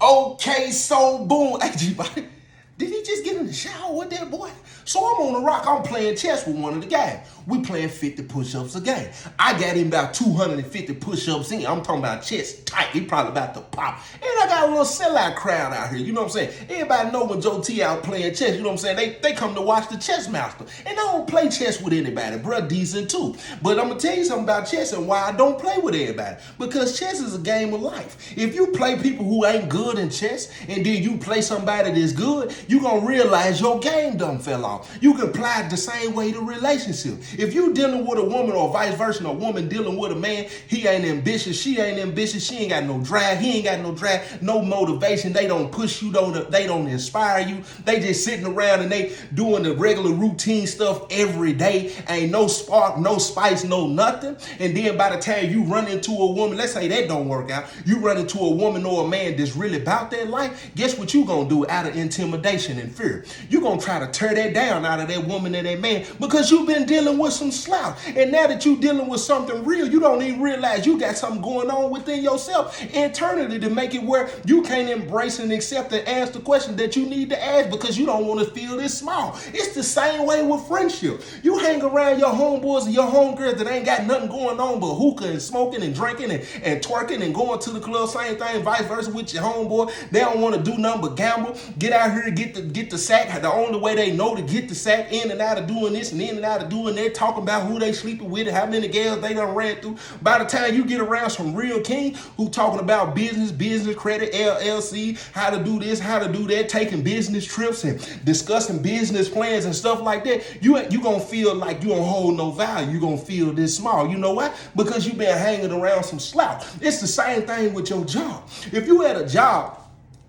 Okay, so boom. Hey, G-Body, did he just get in the shower with that boy? So I'm on the rock. I'm playing chess with one of the guys. We playing 50 push-ups a game. I got him about 250 push-ups in. I'm talking about chest tight. He probably about to pop. And I got a little sellout crowd out here. You know what I'm saying? Everybody know when Joe T out playing chess. You know what I'm saying? They come to watch the chess master. And I don't play chess with anybody. Bruh, decent too. But I'm going to tell you something about chess and why I don't play with everybody. Because chess is a game of life. If you play people who ain't good in chess and then you play somebody that's good, you going to realize your game done fell off. You can apply it the same way to relationship. If you dealing with a woman or vice versa, a woman dealing with a man, he ain't ambitious, she ain't ambitious, she ain't got no drive, he ain't got no drive, no motivation, they don't push you, they don't inspire you, they just sitting around and they doing the regular routine stuff every day, ain't no spark, no spice, no nothing. And then by the time you run into a woman, let's say that don't work out, you run into a woman or a man that's really about that life, guess what you gonna do out of intimidation and fear? You gonna try to tear that down out of that woman and that man because you've been dealing with some slouch. And now that you're dealing with something real, you don't even realize you got something going on within yourself internally to make it where you can't embrace and accept and ask the question that you need to ask because you don't want to feel this small. It's the same way with friendship. You hang around your homeboys and your homegirls that ain't got nothing going on but hookah and smoking and drinking and twerking and going to the club, same thing, vice versa with your homeboy. They don't want to do nothing but gamble, get out here and get the sack. The only way they know to get the sack in and out of doing this and in and out of doing that, talking about who they sleeping with and how many girls they done ran through. By the time you get around some real king who talking about business credit, LLC, how to do this, how to do that, taking business trips and discussing business plans and stuff like that, you gonna feel like you don't hold no value. You gonna feel this small. You know why? Because you've been hanging around some slouch. It's the same thing with your job. If you had a job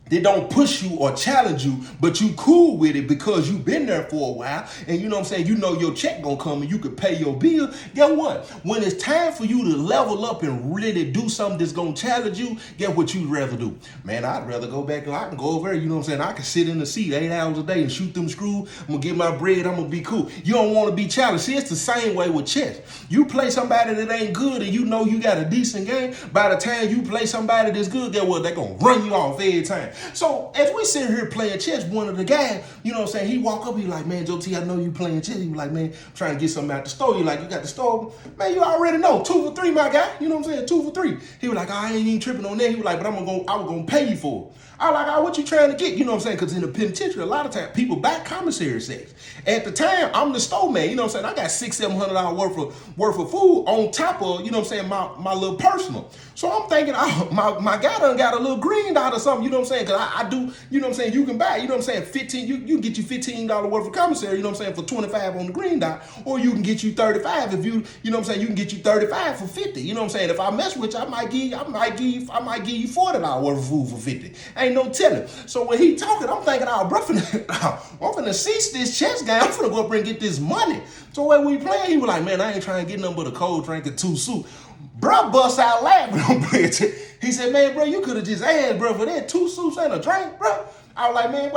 they don't push you or challenge you, but you cool with it because you've been there for a while and you know what I'm saying, you know your check gonna come and you can pay your bill. Guess what? When it's time for you to level up and really do something that's gonna challenge you, guess what you'd rather do? Man, I'd rather go back and I can go over there, you know what I'm saying? I can sit in the seat 8 hours a day and shoot them screws. I'm gonna get my bread, I'm gonna be cool. You don't wanna be challenged. See, it's the same way with chess. You play somebody that ain't good and you know you got a decent game, by the time you play somebody that's good, guess what? They're gonna run you off every time. So as we sit here playing chess, one of the guys, you know what I'm saying, he walk up, he like, man, Joe T, I know you playing chess. He was like, man, I'm trying to get something out the store. You like, you got the store? Man, you already know, 2 for 3, my guy. You know what I'm saying, 2 for 3. He was like, I ain't even tripping on that. He was like, but I was gonna pay you for it. I was like, oh, what you trying to get? You know what I'm saying? Because in the penitentiary, a lot of times people buy commissary sacks. At the time, I'm the store man. You know what I'm saying? I got $600-700 worth of food on top of, you know what I'm saying, my little personal. So I'm thinking, oh, my guy done got a little green dot or something. You know what I'm saying? Because I do, you know what I'm saying? You can buy, you know what I'm saying? 15. You can get you $15 worth of commissary. You know what I'm saying? For 25 on the green dot, or you can get you 35 if you know what I'm saying? You can get you 35 for 50. You know what I'm saying? If I mess with you, I might give you $40 worth of food for 50. Ain't no telling. So when he talking, I'm thinking, I'm finna cease this chess game. I'm finna go up and get this money. So when we playing, he was like, man, I ain't trying to get nothing but a cold drink and 2 soup. Bruh bust out laughing on playing chess. He said, man, bro, you could have just asked, bro, for that 2 soups and a drink, bro. I was like, man,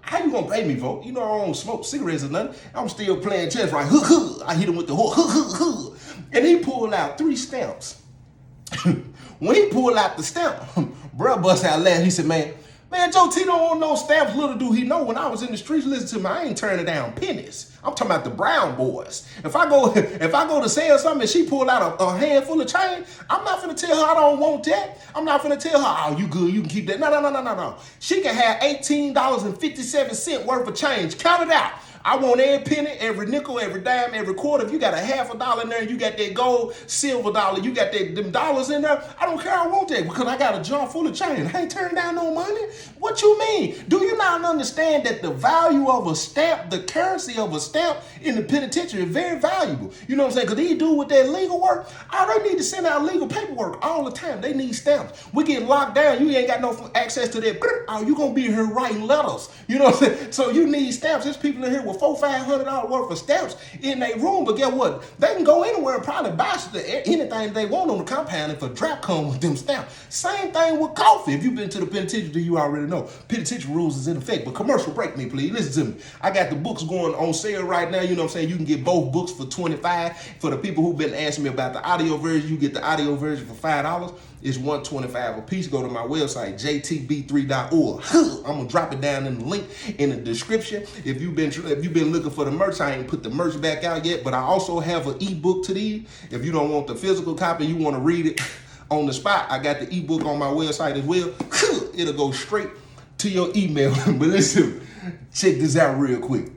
how you gonna pay me for? You know I don't smoke cigarettes or nothing. I'm still playing chess, right? I hit him with the hook. And he pulled out 3 stamps. When he pulled out the stamp, bruh bust out laughing. He said, man, Joe T don't want no stamps. Little do he know, when I was in the streets, listen to me, I ain't turning down pennies. I'm talking about the brown boys. If I go to sell something and she pull out a handful of change, I'm not finna tell her I don't want that. I'm not finna tell her, oh, you good, you can keep that. No. She can have $18.57 worth of change. Count it out. I want every penny, every nickel, every dime, every quarter. If you got a $50 in there and you got that gold, silver dollar, you got them dollars in there, I don't care, I want that because I got a jar full of change. I ain't turning down no money. What you mean? Do you not understand that the value of a stamp, the currency of a stamp in the penitentiary is very valuable? You know what I'm saying? Because these dudes with their legal work, they need to send out legal paperwork all the time. They need stamps. We get locked down. You ain't got no access to that. Oh, you going to be here writing letters. You know what I'm saying? So you need stamps. There's people in here with $400-500 worth of stamps in their room, but guess what? They can go anywhere and probably buy anything they want on the compound if a trap come with them stamps. Same thing with coffee. If you've been to the penitentiary, you already know. Penitentiary rules is in effect, but commercial break me, please. Listen to me. I got the books going on sale right now. You know what I'm saying? You can get both books for $25. For the people who've been asking me about the audio version, you get the audio version for $5. It's $125 a piece. Go to my website, jtb3.org. I'm gonna drop it down in the link in the description. If you've been looking for the merch, I ain't put the merch back out yet, but I also have an ebook to these. If you don't want the physical copy, you want to read it on the spot, I got the ebook on my website as well. It'll go straight to your email. But listen, check this out real quick.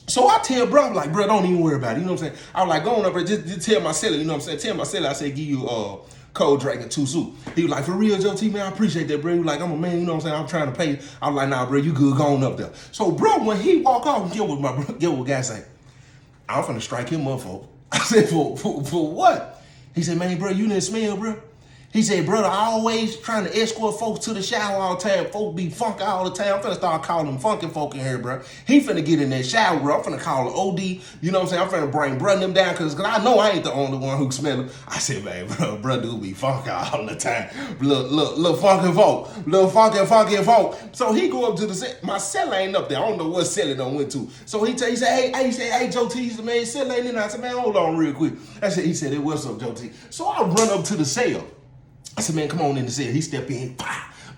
So I tell bro, I'm like, bro, don't even worry about it. You know what I'm saying? I was like, going up there, just tell my seller, you know what I'm saying? Tell my seller, I said, give you cold drink and 2 soup. He was like, for real, Joe T, man, I appreciate that, bro. He was like, I'm a man, you know what I'm saying? I'm trying to pay. I was like, nah, bro, you good, go on up there. So, bro, when he walk off, get what guy say? I'm finna strike him up for. I said, for what? He said, man, bro, you didn't smell, bro. He said, brother, I always trying to escort folks to the shower all the time. Folks be funky all the time. I'm finna start calling them funky folk in here, bro. He finna get in that shower, bro. I'm finna call the OD. You know what I'm saying? I'm finna bring brother them down because I know I ain't the only one who smell them. I said, man, bro do be funky all the time. Little funky folk. Little funky folk. So he go up to the cell. My cell ain't up there. I don't know what cell it done went to. So he said, hey, Joe T, he said, man, cell ain't in there. I said, man, hold on real quick. He said, hey, what's up, Joe T? So I run up to the cell. I said, man, come on in the cell. He stepped in,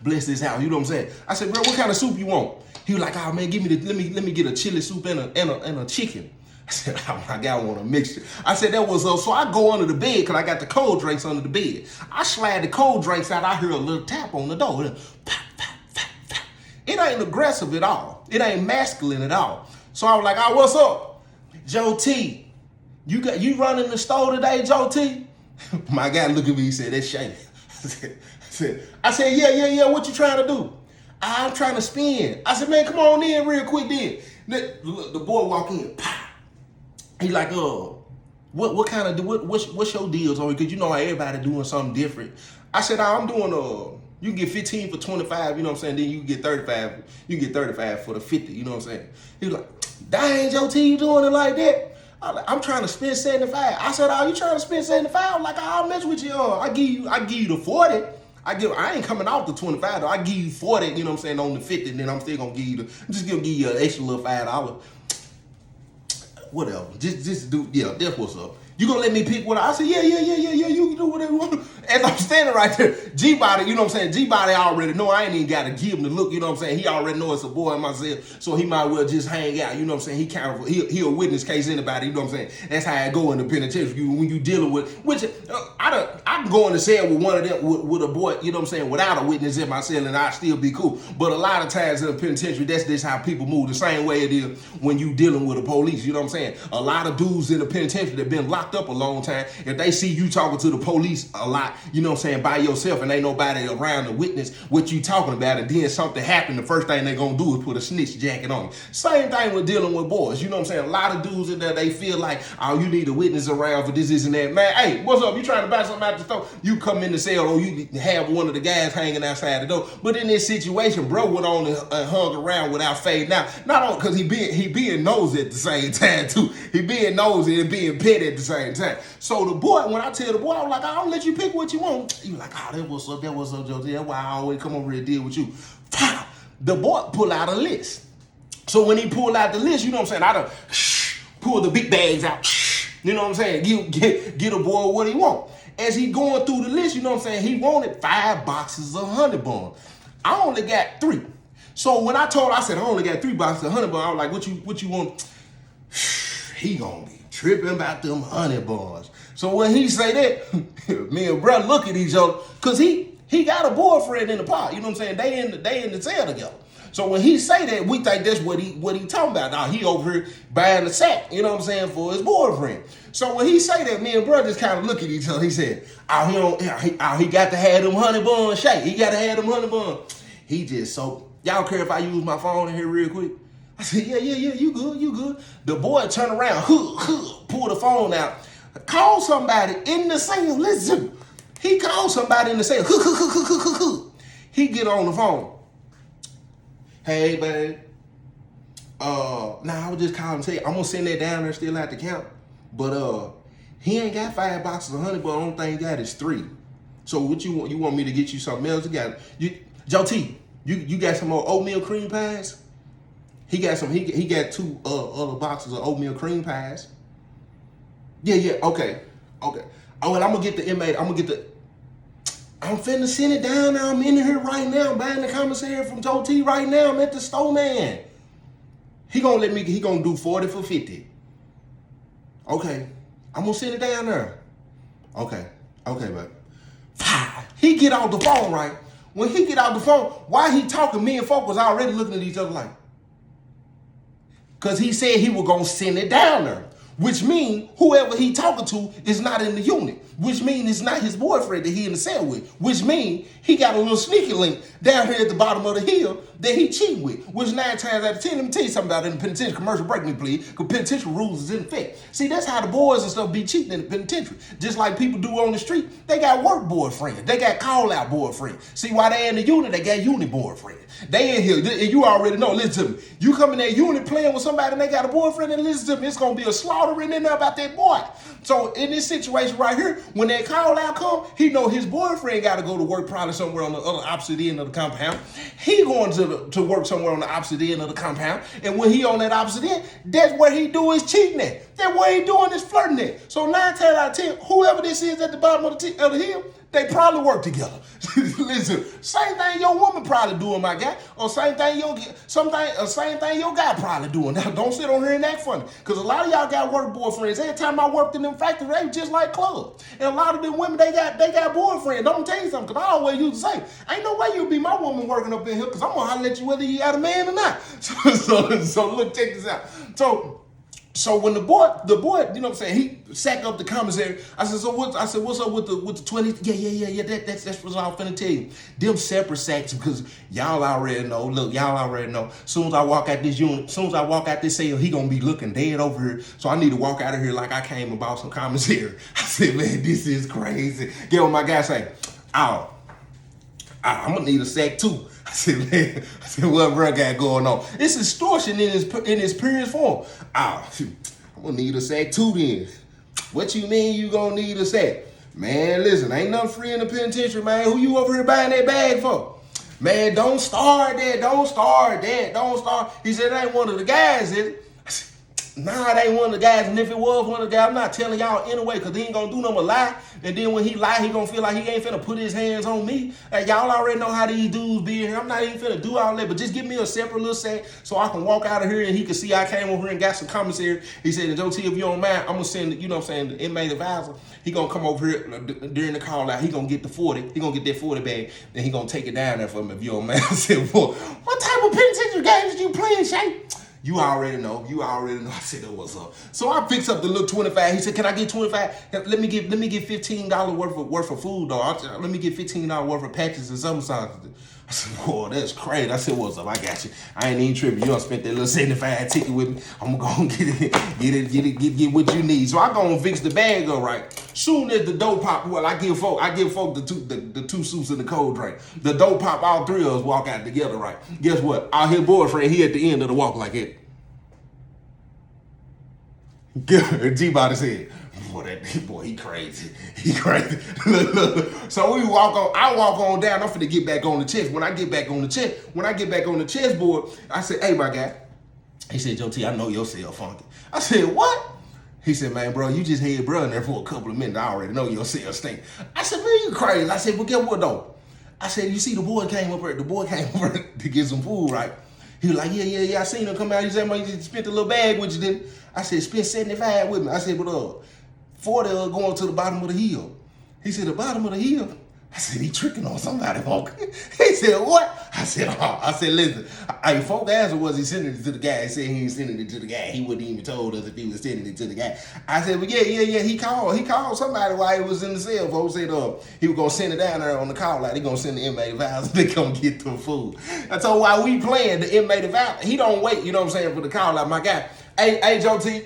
bless this house. You know what I'm saying? I said, bro, what kind of soup you want? He was like, oh man, give me let me get a chili soup and a chicken. I said, oh my God, I want a mixture. I said, that was up. So I go under the bed because I got the cold drinks under the bed. I slide the cold drinks out. I hear a little tap on the door. Pop, pop, pop, pop. It ain't aggressive at all. It ain't masculine at all. So I was like, oh, what's up? Joe T, you running the store today, Joe T? My guy looked at me, he said, that's Shay. I said, yeah, what you trying to do? I'm trying to spin. I said, man, come on in real quick then. The boy walk in, pop. He like, what's your deals on it? Because you know how everybody doing something different. I said, I'm doing, you can get 15 for 25, you know what I'm saying? Then you can get 35, you can get 35 for the 50, you know what I'm saying? He was like, dang, Joe T, you doing it like that? I'm trying to spend 75. I said, oh, you trying to spend 75? I'm like, I'll mess with you. I give you the 40. I ain't coming off the 25 though. I give you 40, you know what I'm saying, on the 50, and then I'm still gonna give you an extra little $5. Whatever. Just do, yeah, that's what's up. You gonna let me pick what I said, yeah, you can do whatever you want. As I'm standing right there, G-Body, you know what I'm saying? G-Body already know. I ain't even gotta give him the look, you know what I'm saying? He already know it's a boy in myself, so he might well just hang out, you know what I'm saying? He a witness case anybody, you know what I'm saying? That's how I go in the penitentiary when you dealing with, which, I can go in the cell with one of them, with a boy, you know what I'm saying, without a witness in my cell, and I'd still be cool. But a lot of times in the penitentiary, that's just how people move, the same way it is when you dealing with the police, you know what I'm saying? A lot of dudes in the penitentiary that been locked up a long time, if they see you talking to the police a lot, you know what I'm saying, by yourself, and ain't nobody around to witness what you talking about, and then something happened, the first thing they gonna do is put a snitch jacket on you. Same thing with dealing with boys, you know what I'm saying? A lot of dudes in there, they feel like, oh, you need a witness around for this and that. Man, hey, what's up? You trying to buy something out the store? You come in the cell, or you have one of the guys hanging outside the door. But in this situation, bro went on and hung around without fading out. Not only because he being nosy at the same time too. He being nosy and being petty at the same time. So the boy, when I tell the boy, I'm like, I'll let you pick what you want. He was like, oh, that what's up, Joe. That's why I always come over here and deal with you. The boy pull out a list. So when he pulled out the list, you know what I'm saying, I done pull the big bags out. You know what I'm saying? Get a boy what he want. As he going through the list, you know what I'm saying, he wanted 5 boxes of honey buns. I only got 3. So when I said I only got 3 boxes of honey buns, I was like, what you want? He gonna be tripping about them honey buns. So when he say that, me and bro look at each other, cause he got a boyfriend in the pot. You know what I'm saying? They in the cell together. So when he say that, we think that's what he talking about. Now he over here buying a sack, you know what I'm saying, for his boyfriend. So when he say that, me and bro just kind of look at each other. He said, he got to have them honey buns shake. He got to have them honey buns. He just so, y'all care if I use my phone in here real quick? I said, yeah, you good. The boy turned around, pull the phone out, call somebody in the cell. Listen, he called somebody in the cell. He get on the phone. Hey, babe. I was just calling to tell you, I'm gonna send that down there still at the count. But he ain't got 5 boxes of honey, but the only thing he got is 3. So what you want? You want me to get you something else? Joe T, you got some more oatmeal cream pies? He got some. He got 2 other boxes of oatmeal cream pies. Yeah. Okay. Oh, well, I'm gonna get the inmate. I'm gonna get the. I'm finna send it down now. I'm in here right now. I'm buying the commissary from Joe T right now. I'm at the store, man. He gonna do 40 for 50. Okay. I'm gonna send it down there. Okay, but he get off the phone, right? When he get off the phone, while he talking, me and folk was already looking at each other like, because he said he was going to send it down there, which means whoever he talking to is not in the unit, which means it's not his boyfriend that he in the cell with, which means he got a little sneaky link down here at the bottom of the hill that he cheat with, which 9 times out of 10, let me tell you something about it in the penitentiary. Commercial break me, please, because penitentiary rules is in effect. See, that's how the boys and stuff be cheating in the penitentiary. Just like people do on the street, they got work boyfriends. They got call-out boyfriends. See, while they in the unit, they got unit boyfriends. They in here, and you already know, listen to me. You come in that unit playing with somebody and they got a boyfriend, and listen to me, it's going to be a slaughter in there about that boy. So in this situation right here, when that call-out come, he know his boyfriend got to go to work probably somewhere on the other opposite end of the compound. He going to work somewhere on the opposite end of the compound. And when he on that opposite end, that's where he do his cheating at. That's where he doing his flirting at. So 9 times out of 10, whoever this is at the bottom of the hill, they probably work together. Listen, same thing your woman probably doing, my guy, or same thing your guy probably doing. Now, don't sit on here and act funny, because a lot of y'all got work boyfriends. Every time I worked in them factories, they just like clubs. And a lot of them women, they got boyfriends. Don't tell you something, because I always used to say, ain't no way you'll be my woman working up in here, because I'm gonna holler at you whether you got a man or not. So look, check this out. So when the boy, you know what I'm saying, he sacked up the commissary. I said, what's up with the 20? Yeah. That's what I was finna tell you. Them separate sacks, because y'all already know. Look, y'all already know. Soon as I walk out this unit, soon as I walk out this cell, he gonna be looking dead over here. So I need to walk out of here like I came and bought some commissary. I said, man, this is crazy. Get what my guy say. I'm gonna need a sack too. I said, man, what bro got going on? It's extortion in its purest form. I'm gonna need a sack too then. What you mean you gonna need a sack? Man, listen, ain't nothing free in the penitentiary, man. Who you over here buying that bag for? Man, don't start that. He said, it ain't one of the guys, is it? Nah, it ain't one of the guys, and if it was one of the guys, I'm not telling y'all anyway, because he ain't gonna do no more lie. And then when he lie, he gonna feel like he ain't finna put his hands on me. Like, y'all already know how these dudes be in here. I'm not even finna do all that, but just give me a separate little set so I can walk out of here and he can see I came over here and got some commissary. He said, Joe T, if you don't mind, I'm gonna send, you know what I'm saying, the inmate advisor. He gonna come over here during the call out. He gonna get the 40. He gonna get that 40 bag, and he gonna take it down there for me if you don't mind. I said, well, what type of penitentiary games you playing, Shay? You already know. I said, that what's up. So I picked up the little 25. He said, can I get 25? Let me get $15 worth of food, though. Let me get $15 worth of patches and something. I said, boy, that's crazy. I said, what's up? I got you. I ain't even tripping. You done spent that little 75 ticket with me. I'm gonna get what you need. So I gonna fix the bag up, right? Soon as the dough pop, well, I give folk the two suits and the cold drink. The dough pop, all three of us walk out together, right? Guess what? Our his boyfriend, he at the end of the walk like it. G-Body said, boy, he crazy. Look. So I walk on down. I'm finna get back on the chest. When I get back on the chessboard, I said, hey, my guy. He said, Joe T, I know your cell funky. I said, what? He said, man, bro, you just had bro in there for a couple of minutes. I already know your cell stink. I said, man, you crazy. I said, well, get what though? I said, you see, the boy came over to get some food, right? He was like, yeah, I seen him come out. He said, man, you spent a little bag with you, didn't? I said, spent 75 with me. I said, but 40 going to the bottom of the hill. He said, the bottom of the hill? I said, he tricking on somebody, folk. He said, what? I said, listen, hey, folk asked him, was he sending it to the guy? He said he ain't sending it to the guy. He wouldn't even told us if he was sending it to the guy. I said, well, yeah, he called somebody while he was in the cell. Folks said he was going to send it down there on the call out. He going to send the inmate advisor to come get the food. I told while we playing, the inmate advisor, he don't wait, you know what I'm saying, for the call out. My guy, hey, Joe T.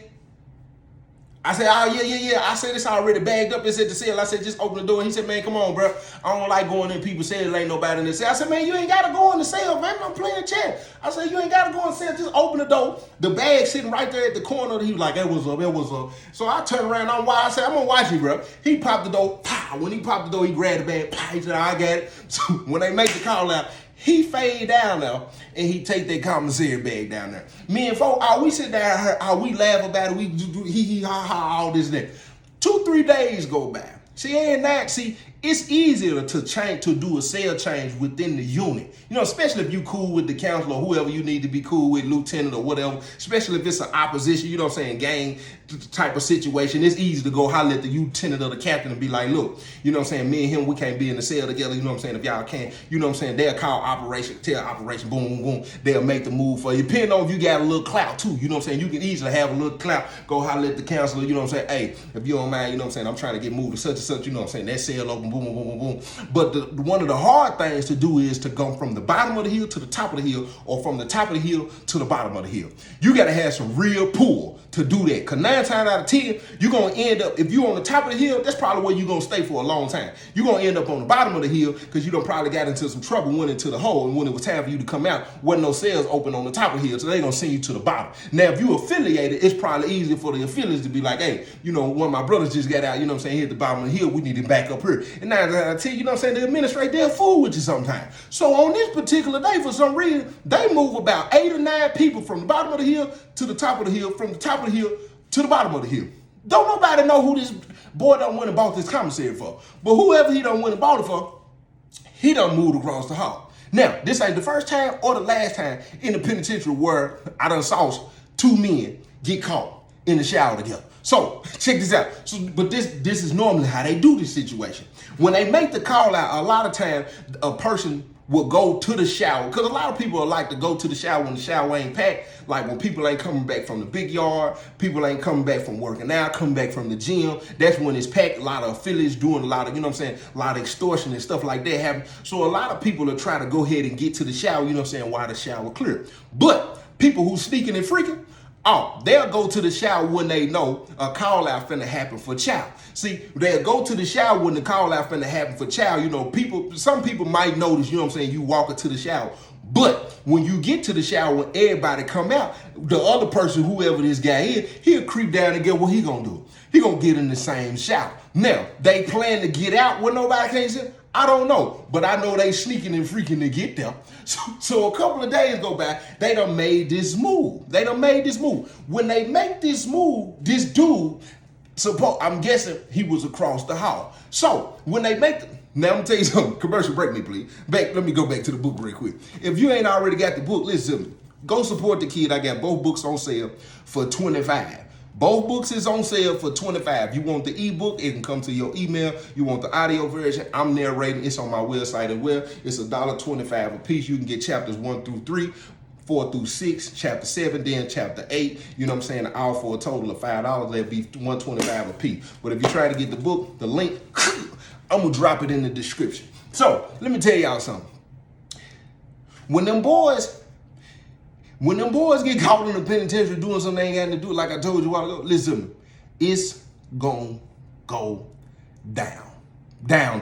I said, oh, yeah. I said, it's already bagged up. It's at the cell. I said, just open the door. He said, man, come on, bro. I don't like going in people's cell. There ain't nobody in the cell. I said, man, you ain't got to go in the cell, man. I'm playing chess. I said, you ain't got to go in the cell. Just open the door. The bag sitting right there at the corner. He was like, it was up. So I turned around. I said, I'm going to watch you, bro. He popped the door. Pow. When he popped the door, he grabbed the bag. Pow. He said, I got it. So when they make the call out, he fade down there and he take that commissary bag down there. Me and folk, we sit down here, we laugh about it, we do hee ha, all this and that. 2-3 days go by. See, it's easier to do a cell change within the unit. You know, especially if you cool with the counselor or whoever you need to be cool with, lieutenant or whatever, especially if it's an opposition, you know what I'm saying, gang type of situation. It's easy to go holler at the lieutenant or the captain and be like, look, you know what I'm saying, me and him, we can't be in the cell together, you know what I'm saying, if y'all can't, you know what I'm saying, they'll call operation, boom, boom, boom, they'll make the move for you. Depending on if you got a little clout too, you know what I'm saying, you can easily have a little clout, go holler at the counselor, you know what I'm saying, hey, if you don't mind, you know what I'm saying, I'm trying to get moved to such and such, you know what I'm saying, that cell open, boom, boom, boom, boom, boom. But one of the hard things to do is to go from the bottom of the hill to the top of the hill, or from the top of the hill to the bottom of the hill. You got to have some real pull to do that. Because 9 times out of 10, you're going to end up, if you're on the top of the hill, that's probably where you're going to stay for a long time. You're going to end up on the bottom of the hill because you done probably got into some trouble, went into the hole, and when it was time for you to come out, wasn't no cells open on the top of the hill, so they're going to send you to the bottom. Now, if you affiliated, it's probably easier for the affiliates to be like, hey, you know, one of my brothers just got out, you know what I'm saying, here at the bottom of the hill, we need to back up here. And 9 times out of 10, you know what I'm saying, the administrator, they'll fool with you sometimes. So on this particular day, for some reason, they move about 8 or 9 people from the bottom of the hill to the top of the hill, from the top of the hill to the bottom of the hill. Don't nobody know who this boy done went and bought this commissary for. But whoever he done went and bought it for, he done moved across the hall. Now, this ain't the first time or the last time in the penitentiary where I done saw 2 men get caught in the shower together. So, check this out. But this is normally how they do this situation. When they make the call out, a lot of times a person will go to the shower, because a lot of people like to go to the shower when the shower ain't packed, like when people ain't coming back from the big yard, people ain't coming back from working out, coming back from the gym. That's when it's packed. A lot of affiliates doing a lot of, you know what I'm saying, a lot of extortion and stuff like that happen. So a lot of people are trying to go ahead and get to the shower, you know what I'm saying, while the shower clear. But people who sneaking and freaking, they'll go to the shower when they know a call out finna happen for child. See, they'll go to the shower when the call out finna happen for child. You know, some people might notice, you know what I'm saying, you walking to the shower. But when you get to the shower, when everybody come out, the other person, whoever this guy is, he'll creep down and get what he gonna do. He gonna get in the same shower. Now, they plan to get out when nobody can see. I don't know, but I know they sneaking and freaking to get them. So a couple of days go by, they done made this move. When they make this move, this dude, I'm guessing he was across the hall. So when they make now I'm gonna tell you something. Commercial break me, please. Let me go back to the book real quick. If you ain't already got the book, listen to me. Go support the kid. I got both books on sale for $25. Both books is on sale for $25. You want the ebook, it can come to your email. You want the audio version, I'm narrating. It's on my website as well. It's $1.25 a piece. You can get chapters 1 through 3, 4 through 6, chapter 7, then chapter 8. You know what I'm saying? All for a total of $5. That'd be $1.25 a piece. But if you try to get the book, the link, I'm gonna drop it in the description. So let me tell y'all something. When them boys get caught in the penitentiary doing something they ain't got to do, like I told you a while ago, listen, it's gonna go down. Down.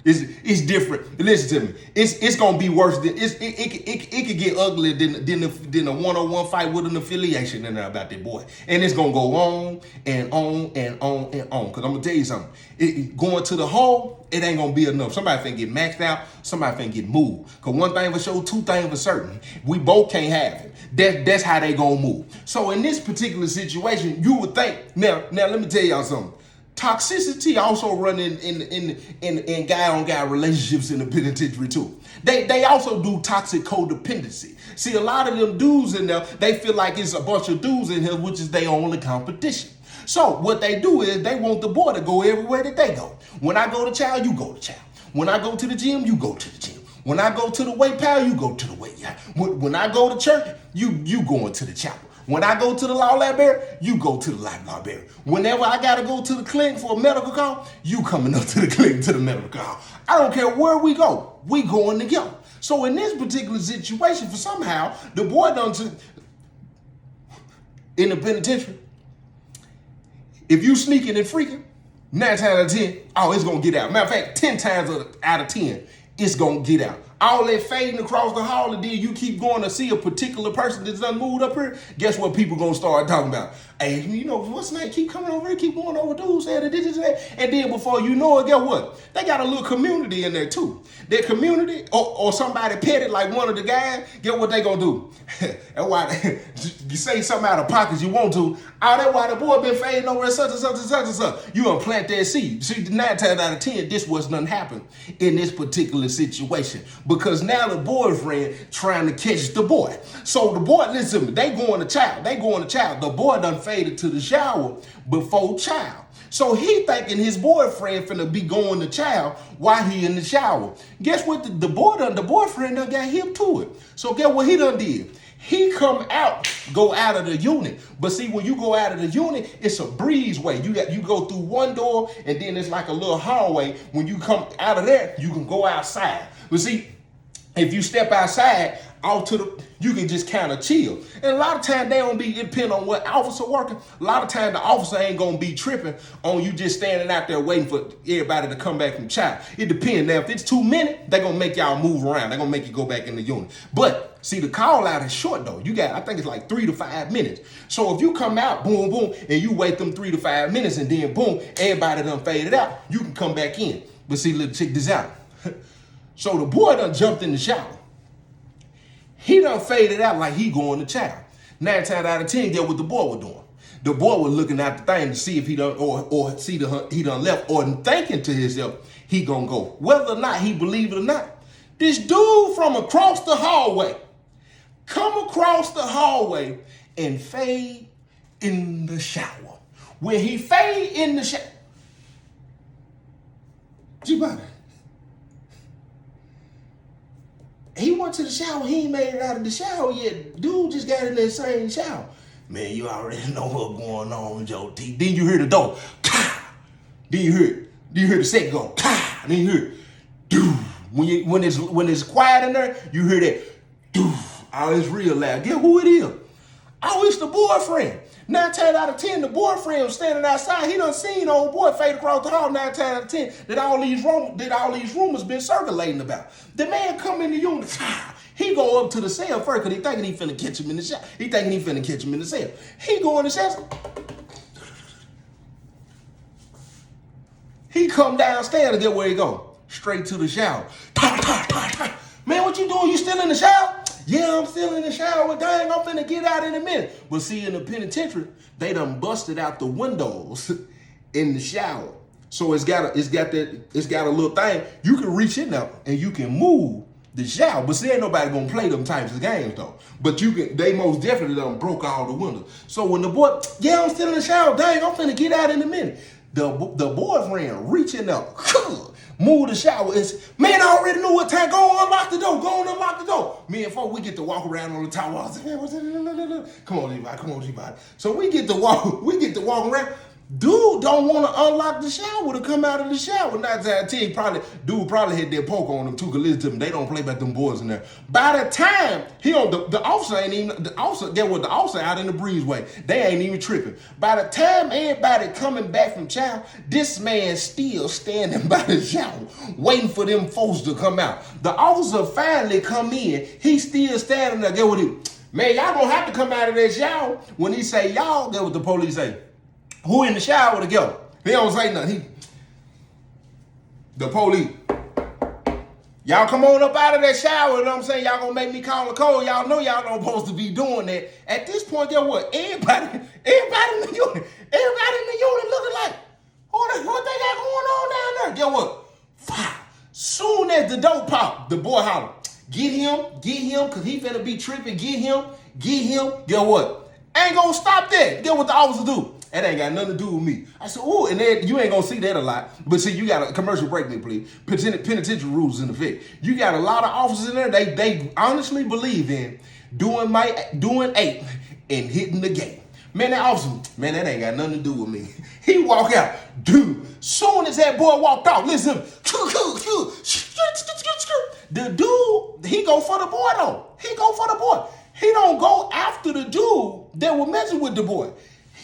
It's different. Listen to me. It's gonna be worse than it could get uglier than a one-on-one fight with an affiliation in there about that boy. And it's gonna go on and on and on and on. Cause I'm gonna tell you something. Going to the hole, it ain't gonna be enough. Somebody finna get maxed out, somebody finna get moved. Cause one thing for sure, 2 things for certain. We both can't have it. That's how they gonna move. So in this particular situation, you would think, now let me tell y'all something. Toxicity also run in guy-on-guy relationships in the penitentiary too. They also do toxic codependency. See, a lot of them dudes in there, they feel like it's a bunch of dudes in here, which is their only competition. So what they do is they want the boy to go everywhere that they go. When I go to chow, you go to chow. When I go to the gym, you go to the gym. When I go to the weight pile, you go to the weight. When I go to church, you going to the chapel. When I go to the law library, you go to the library. Whenever I gotta go to the clinic for a medical call, you coming up to the clinic to the medical call. I don't care where we go, we going together. So in this particular situation, for somehow, the boy done in the penitentiary, if you sneaking and freaking, 9 times out of 10, it's gonna get out. Matter of fact, 10 times out of 10, it's gonna get out. all that fading across the hall, and then you keep going to see a particular person that's done moved up here, guess what people gonna start talking about? Hey, you know, what's the name? Keep coming over here, keep going over dudes, and then before you know it, guess what? They got a little community in there too. Their community, or somebody petted like one of the guys, get what they gonna do? That's why you say something out of pocket you want to. Oh, that's why the boy been fading over at such and such and such and such. You gonna plant that seed. See, 9 times out of 10, this was nothing happen in this particular situation. Because now the boyfriend trying to catch the boy. So the boy, listen, they going to child. The boy done faded to the shower before child. So he thinking his boyfriend finna be going to child while he in the shower. Guess what? The boyfriend done got hip to it. So guess what he done did? He go out of the unit. But see, when you go out of the unit, it's a breezeway. You go through one door, and then it's like a little hallway. When you come out of there, you can go outside. But see, if you step outside, you can just kind of chill. And a lot of times it depend on what officer working. A lot of times the officer ain't gonna be tripping on you just standing out there waiting for everybody to come back from child. It depends. Now, if it's 2 minutes, they're gonna make y'all move around. They're gonna make you go back in the unit. But see, the call out is short though. I think it's like 3 to 5 minutes. So if you come out, boom, boom, and you wait them 3 to 5 minutes, and then boom, everybody done faded out, you can come back in. But see, check this out. So the boy done jumped in the shower. He done faded out like he going to child. 9 times out of 10, get what the boy was doing. The boy was looking at the thing to see if he done, or see he done left, or thinking to himself, he gonna go. Whether or not he believe it or not, this dude from across the hallway, come across the hallway and fade in the shower. When he fade in the shower, G-Body, he went to the shower. He ain't made it out of the shower yet. Dude just got in that same shower. Man, you already know what's going on with your teeth. Then you hear the door. Then you hear the set go. Then you hear it. When it's quiet in there, you hear that. Oh, it's real loud. Guess who it is? Oh, it's the boyfriend. 9 times out of 10, the boyfriend was standing outside. He done seen old boy fade across the hall 9 times out of 10 that all these rumors been circulating about. The man come in the unit. He go up to the cell first because he thinking he finna catch him in the cell. He go in the cell. He come downstairs to get where he go. Straight to the shower. Man, what you doing? You still in the shower? Yeah, I'm still in the shower. Dang, I'm finna get out in a minute. But see, in the penitentiary, they done busted out the windows in the shower. So it's got a little thing. You can reach in there and you can move the shower. But see, ain't nobody gonna play them types of games though. But they most definitely done broke all the windows. So when the boy, yeah, I'm still in the shower. Dang, I'm finna get out in a minute. The boyfriend reaching up. Move the shower. Man, I already know what time. Go on, unlock the door. Me and folk, we get to walk around on the top wall. Come on, G-Body. So we get to walk around. Dude don't want to unlock the shower to come out of the shower. 9 times out of 10, dude probably had their poke on them too, cause listen to them, they don't play about them boys in there. By the time the officer out in the breezeway, they ain't even tripping. By the time everybody coming back from chow, this man still standing by the shower, waiting for them folks to come out. The officer finally come in, he still standing there, get with him. Man, y'all don't have to come out of that shower. When he say y'all, get what the police say. Who in the shower together? He don't say nothing. The police. Y'all come on up out of that shower, you know what I'm saying? Y'all gonna make me call a code. Y'all know y'all don't supposed to be doing that. At this point, guess what? Everybody in the unit looking like, what they got going on down there? Guess what? Soon as the door pop, the boy holler, get him, cause he finna be tripping, get him. Guess what? Ain't gonna stop that. Guess what the officer do? That ain't got nothing to do with me. I said, ooh, and then you ain't gonna see that a lot. But see, you got a commercial break me, please. Penitentiary rules in effect. You got a lot of officers in there, they honestly believe in doing 8 and hitting the gate. Man, that officer, man, that ain't got nothing to do with me. He walk out, dude. Soon as that boy walked out, listen, the dude, he go for the boy though. He don't go after the dude that was messing with the boy.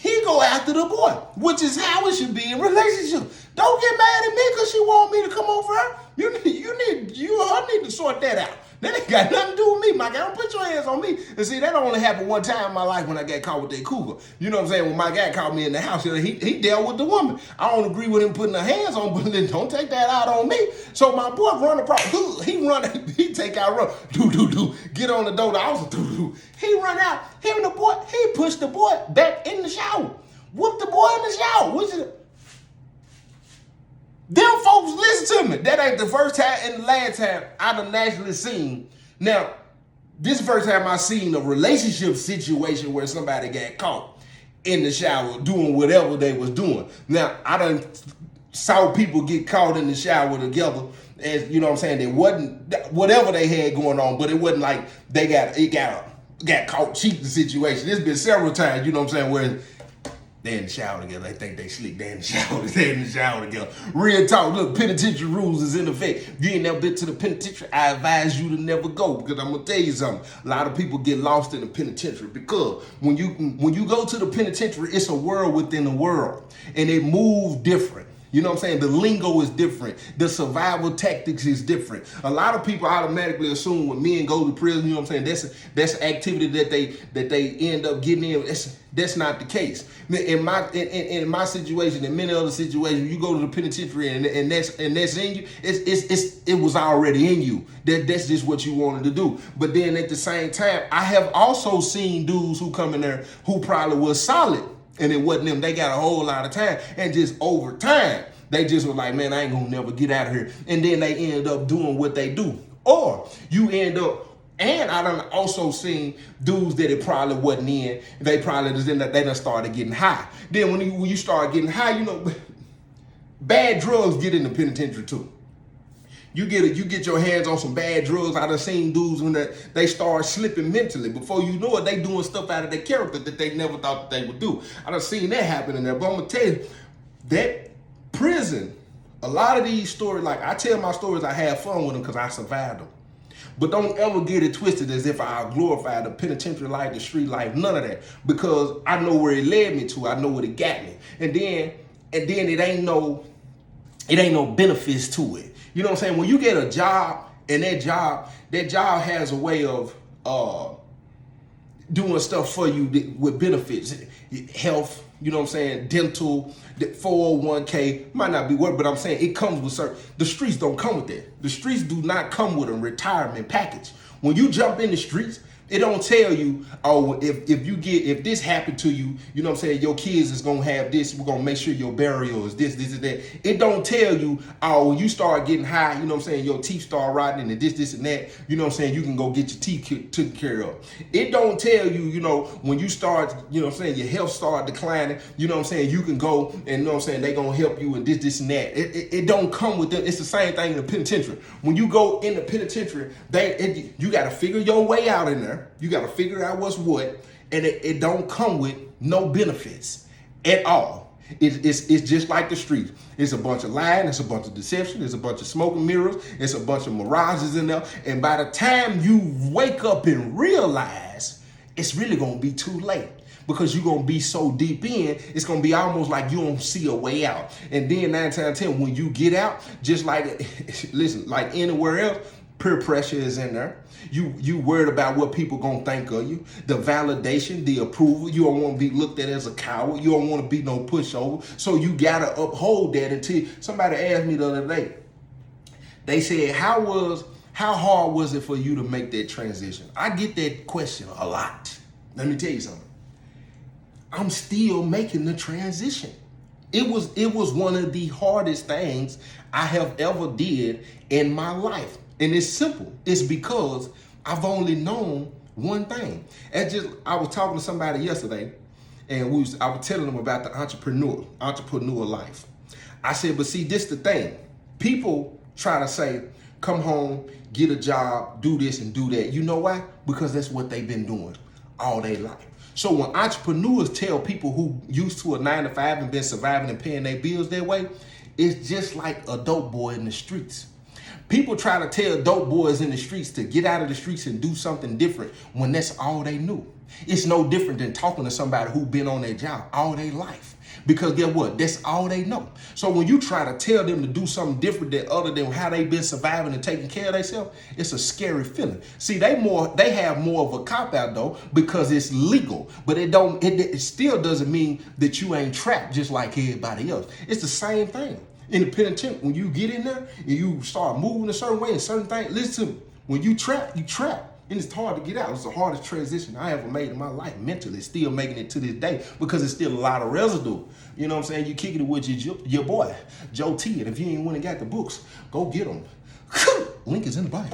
He go after the boy, which is how it should be in relationship. Don't get mad at me because she want me to come over her. I need to sort that out. That ain't got nothing to do with me, my guy. Don't put your hands on me. And see, that only happened one time in my life when I got caught with that cougar. You know what I'm saying? When my guy caught me in the house, he dealt with the woman. I don't agree with him putting her hands on, but then don't take that out on me. So my boy run across, he take out, run, get on the door, the officer, he run out, him and the boy, he pushed the boy back in the shower. Whooped the boy in the shower. Them folks, listen to me. That ain't the first time and the last time I done actually seen. Now, this is the first time I seen a relationship situation where somebody got caught in the shower doing whatever they was doing. Now, I done saw people get caught in the shower together, as you know what I'm saying. It wasn't whatever they had going on, but it wasn't like they got caught cheating situation. It's been several times, you know what I'm saying, where they in the shower together. They think they sleep. They in the shower together. Real talk. Look, penitentiary rules is in effect. If you ain't never been to the penitentiary, I advise you to never go, because I'm gonna tell you something. A lot of people get lost in the penitentiary because when you go to the penitentiary, it's a world within a world, and it moves different. You know what I'm saying? The lingo is different. The survival tactics is different. A lot of people automatically assume when men go to prison, you know what I'm saying, that's an activity that they end up getting in. That's not the case. In my situation, in many other situations, you go to the penitentiary and that's in you. It was already in you. That's just what you wanted to do. But then at the same time, I have also seen dudes who come in there who probably was solid. And it wasn't them. They got a whole lot of time. And just over time, they just were like, man, I ain't gonna never get out of here. And then they end up doing what they do. Or you end up, and I done also seen dudes that it probably wasn't in. They probably just they done started getting high. Then when you start getting high, you know, bad drugs get in the penitentiary too. You get your hands on some bad drugs. I done seen dudes when they start slipping mentally. Before you know it, they doing stuff out of their character that they never thought that they would do. I done seen that happen in there. But I'm gonna tell you, that prison, a lot of these stories, like I tell my stories, I have fun with them because I survived them. But don't ever get it twisted as if I glorify the penitentiary life, the street life, none of that. Because I know where it led me to. I know what it got me. And then it ain't no benefits to it. You know what I'm saying? When you get a job and that job has a way of doing stuff for you with benefits, health, you know what I'm saying, dental, 401k, might not be worth, but I'm saying it comes with certain, the streets don't come with that. The streets do not come with a retirement package. When you jump in the streets, it don't tell you, oh, if this happened to you, you know what I'm saying, your kids is gonna have this, we're gonna make sure your burial is this, and that. It don't tell you, oh, when you start getting high, you know what I'm saying, your teeth start rotting and this and that, you know what I'm saying, you can go get your teeth taken care of. It don't tell you, you know, when you start, you know what I'm saying, your health start declining, you know what I'm saying, you can go and, you know what I'm saying, they gonna help you and this and that. It don't come with them. It's the same thing in the penitentiary. When you go in the penitentiary, you gotta figure your way out in there. You got to figure out what's what, and it don't come with no benefits at all. It's just like the streets. It's a bunch of lying, it's a bunch of deception, it's a bunch of smoke and mirrors, it's a bunch of mirages in there. And by the time you wake up and realize, it's really going to be too late. Because you're going to be so deep in, it's going to be almost like you don't see a way out. And then 9 times out of 10, when you get out, just like, listen, like anywhere else, peer pressure is in there. You worried about what people gonna think of you, the validation, the approval. You don't want to be looked at as a coward. You don't want to be no pushover. So you gotta uphold that until somebody asked me the other day. They said, how hard was it for you to make that transition? I get that question a lot. Let me tell you something. I'm still making the transition. It was one of the hardest things I have ever did in my life. And it's simple. It's because I've only known one thing. I was talking to somebody yesterday, and I was telling them about the entrepreneur life. I said, but see, this the thing. People try to say, come home, get a job, do this and do that. You know why? Because that's what they've been doing all their life. So when entrepreneurs tell people who used to a 9 to 5 and been surviving and paying their bills that way, it's just like a dope boy in the streets. People try to tell dope boys in the streets to get out of the streets and do something different when that's all they knew. It's no different than talking to somebody who's been on their job all their life. Because guess what? That's all they know. So when you try to tell them to do something different than other than how they've been surviving and taking care of themselves, it's a scary feeling. See, they have more of a cop out though because it's legal, but it still doesn't mean that you ain't trapped just like everybody else. It's the same thing. In the penitentiary, when you get in there and you start moving a certain way and certain things, listen to me. When you trap, you trap. And it's hard to get out. It's the hardest transition I ever made in my life mentally. Still making it to this day because it's still a lot of residue. You know what I'm saying? You kicking it with your boy, Joe T. And if you ain't went and got the books, go get them. Link is in the bio.